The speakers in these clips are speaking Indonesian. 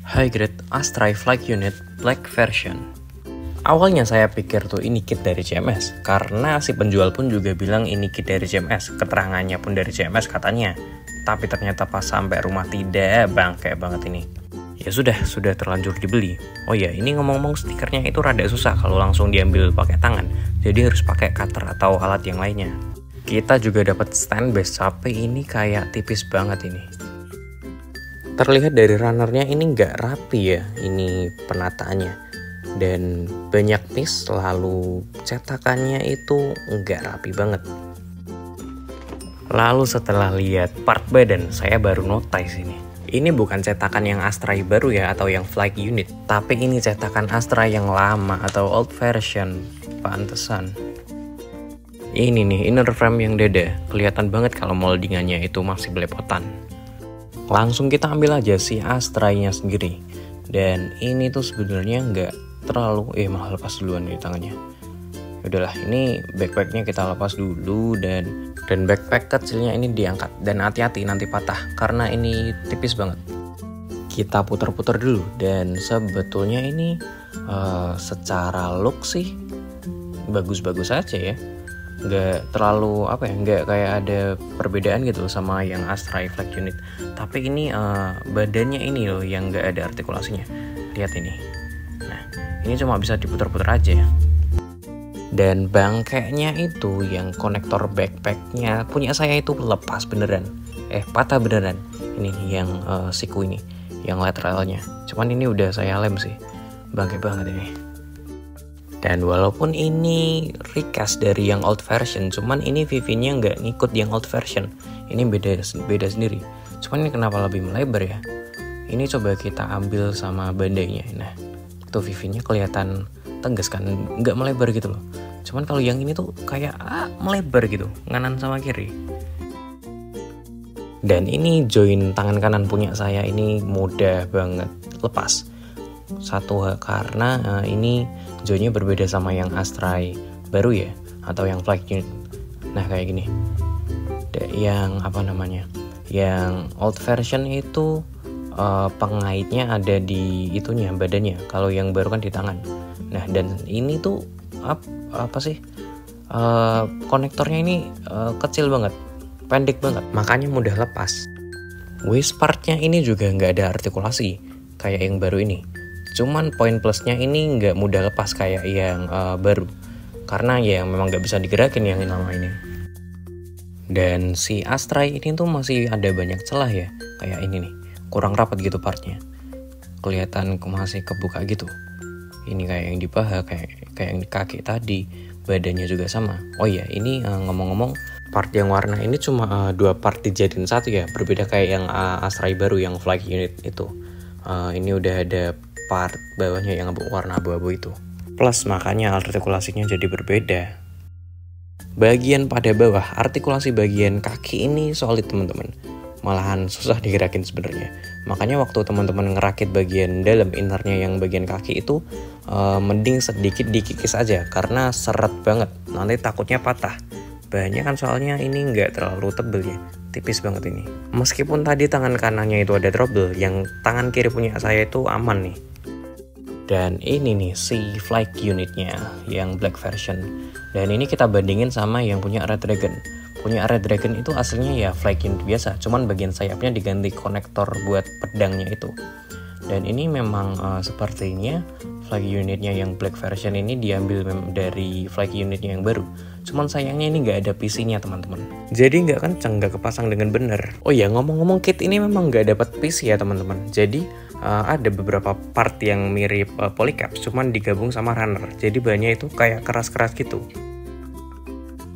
High-grade Astray Flight Unit Black Version. Awalnya saya pikir tuh ini kit dari CMS, karena si penjual pun juga bilang ini kit dari CMS, keterangannya pun dari CMS katanya. Tapi ternyata pas sampai rumah tidak, bangke banget ini. Ya sudah terlanjur dibeli. Oh ya, ini ngomong-ngomong stikernya itu rada susah kalau langsung diambil pakai tangan, jadi harus pakai cutter atau alat yang lainnya. Kita juga dapat stand base HP, ini kayak tipis banget ini. Terlihat dari runnernya ini nggak rapi ya, ini penataannya. Dan banyak miss, lalu cetakannya itu nggak rapi banget. Lalu setelah lihat part badan, saya baru notice ini. Ini bukan cetakan yang Astray baru ya, atau yang flight unit. Tapi ini cetakan Astray yang lama atau old version, pantesan. Ini nih, inner frame yang dada. Kelihatan banget kalau moldingannya itu masih belepotan. Langsung kita ambil aja si Astray-nya sendiri. Dan ini tuh sebenarnya nggak terlalu malah lepas duluan di tangannya. Udahlah, ini backpacknya kita lepas dulu, dan backpack kecilnya ini diangkat, dan hati-hati nanti patah karena ini tipis banget. Kita putar-putar dulu, dan sebetulnya ini secara look sih bagus-bagus aja ya. Nggak terlalu nggak kayak ada perbedaan gitu sama yang Astray Flight Unit. Tapi ini badannya ini loh yang nggak ada artikulasinya. Lihat ini. Nah, ini cuma bisa diputar-putar aja ya. Dan bangkainya itu yang konektor backpacknya punya saya itu lepas beneran. Patah beneran. Ini yang siku ini, yang lateralnya. Cuman ini udah saya lem sih. Bangkai banget ini. Dan walaupun ini recast dari yang old version, cuman ini VV-nya nggak ngikut yang old version. Ini beda sendiri. Cuman ini kenapa lebih melebar ya? Ini coba kita ambil sama bandainya. Nah, itu VV-nya kelihatan tegas kan, nggak melebar gitu loh. Cuman kalau yang ini tuh kayak melebar gitu, kanan sama kiri. Dan ini join tangan kanan punya saya ini mudah banget lepas. Satu karena ini joinnya berbeda sama yang Astray baru ya, atau yang flight unit. Nah kayak gini. Yang old version itu pengaitnya ada di itunya, badannya. Kalau yang baru kan di tangan. Nah, dan ini tuh konektornya ini kecil banget, pendek banget, makanya mudah lepas. Waist partnya ini juga nggak ada artikulasi kayak yang baru ini. Cuman poin plusnya ini nggak mudah lepas kayak yang baru, karena ya memang nggak bisa digerakin yang lama ini. Dan si Astray ini tuh masih ada banyak celah ya, kayak ini nih, kurang rapat gitu partnya, kelihatan masih kebuka gitu. Ini kayak yang di paha, kayak yang di kaki tadi, badannya juga sama. Oh iya, ini ngomong-ngomong, part yang warna ini cuma 2 part dijadiin satu ya, berbeda kayak yang Astray baru yang flight unit itu. Ini udah ada part bawahnya yang warna abu-abu itu. Plus makanya artikulasinya jadi berbeda. Bagian pada bawah, artikulasi bagian kaki ini solid teman-teman. Malahan susah digerakin sebenarnya. Makanya waktu teman-teman ngerakit bagian dalam innernya yang bagian kaki itu mending sedikit dikikis aja, karena seret banget, nanti takutnya patah. Bahannya kan soalnya ini nggak terlalu tebel ya, tipis banget ini. Meskipun tadi tangan kanannya itu ada trouble, yang tangan kiri punya saya itu aman nih. Dan ini nih si flight unitnya yang black version. Dan ini kita bandingin sama yang punya Red Dragon. Punya Red Dragon itu aslinya ya flight unit biasa, cuman bagian sayapnya diganti konektor buat pedangnya itu. Dan ini memang sepertinya flight unitnya yang black version ini diambil dari flight unitnya yang baru. Cuman sayangnya ini nggak ada PC-nya teman-teman. Jadi nggak kenceng, nggak kepasang dengan benar. Oh ya, ngomong-ngomong, kit ini memang nggak dapat PC ya teman-teman. Jadi ada beberapa part yang mirip polycaps, cuman digabung sama runner. Jadi bahannya itu kayak keras-keras gitu.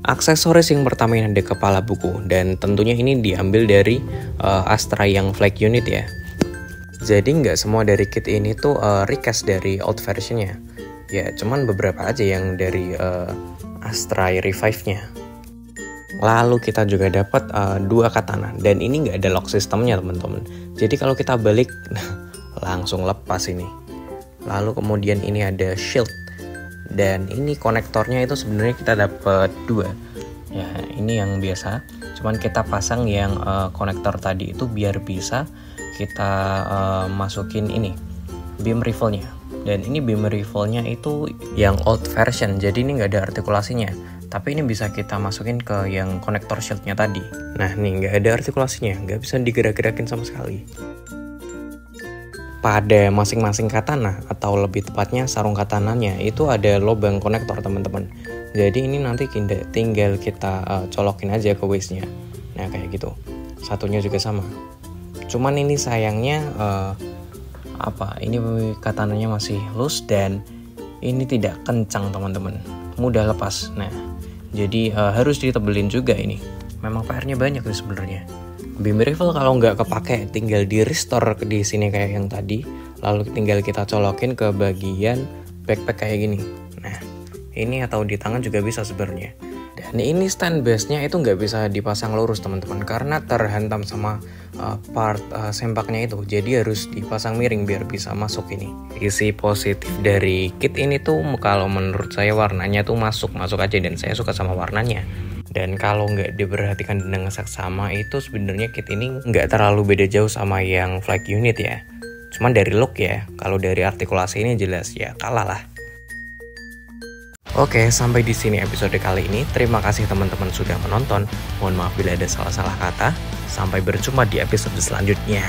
Aksesoris yang pertama ini ada kepala buku, dan tentunya ini diambil dari Astray yang flight unit ya. Jadi nggak semua dari kit ini tuh recast dari old versionnya. Ya cuman beberapa aja yang dari Astray Revive-nya. Lalu kita juga dapat 2 katana, dan ini nggak ada lock sistemnya teman-teman. Jadi kalau kita balik langsung lepas ini. Lalu kemudian ini ada shield, dan ini konektornya itu sebenarnya kita dapat 2 ya. Ini yang biasa, cuman kita pasang yang konektor tadi itu biar bisa kita masukin ini beam rivelnya. Dan ini beam rivelnya itu yang old version, jadi ini nggak ada artikulasinya. Tapi ini bisa kita masukin ke yang konektor shieldnya tadi. Nah nih nggak ada artikulasinya, nggak bisa digerak-gerakin sama sekali. Pada masing-masing katana, atau lebih tepatnya sarung katananya, itu ada lubang konektor teman-teman. Jadi ini nanti tinggal kita colokin aja ke waistnya. Nah kayak gitu. Satunya juga sama. Cuman ini sayangnya ini katananya masih loose dan ini tidak kencang teman-teman, mudah lepas. Nah jadi harus ditebelin juga ini. Memang PR-nya banyak nih sebenarnya. Beam rivel kalau nggak kepake tinggal di restore di sini kayak yang tadi, lalu tinggal kita colokin ke bagian backpack kayak gini. Nah ini atau di tangan juga bisa sebenarnya. Dan ini stand base-nya itu nggak bisa dipasang lurus teman-teman, karena terhantam sama part sempaknya itu. Jadi harus dipasang miring biar bisa masuk ini. Isi positif dari kit ini tuh kalau menurut saya warnanya tuh masuk aja, dan saya suka sama warnanya. Dan kalau nggak diperhatikan dengan seksama itu sebenarnya kit ini nggak terlalu beda jauh sama yang flag unit ya. Cuman dari look ya, kalau dari artikulasi ini jelas ya kalah lah. Oke, sampai di sini episode kali ini. Terima kasih teman-teman sudah menonton. Mohon maaf bila ada salah-salah kata. Sampai berjumpa di episode selanjutnya.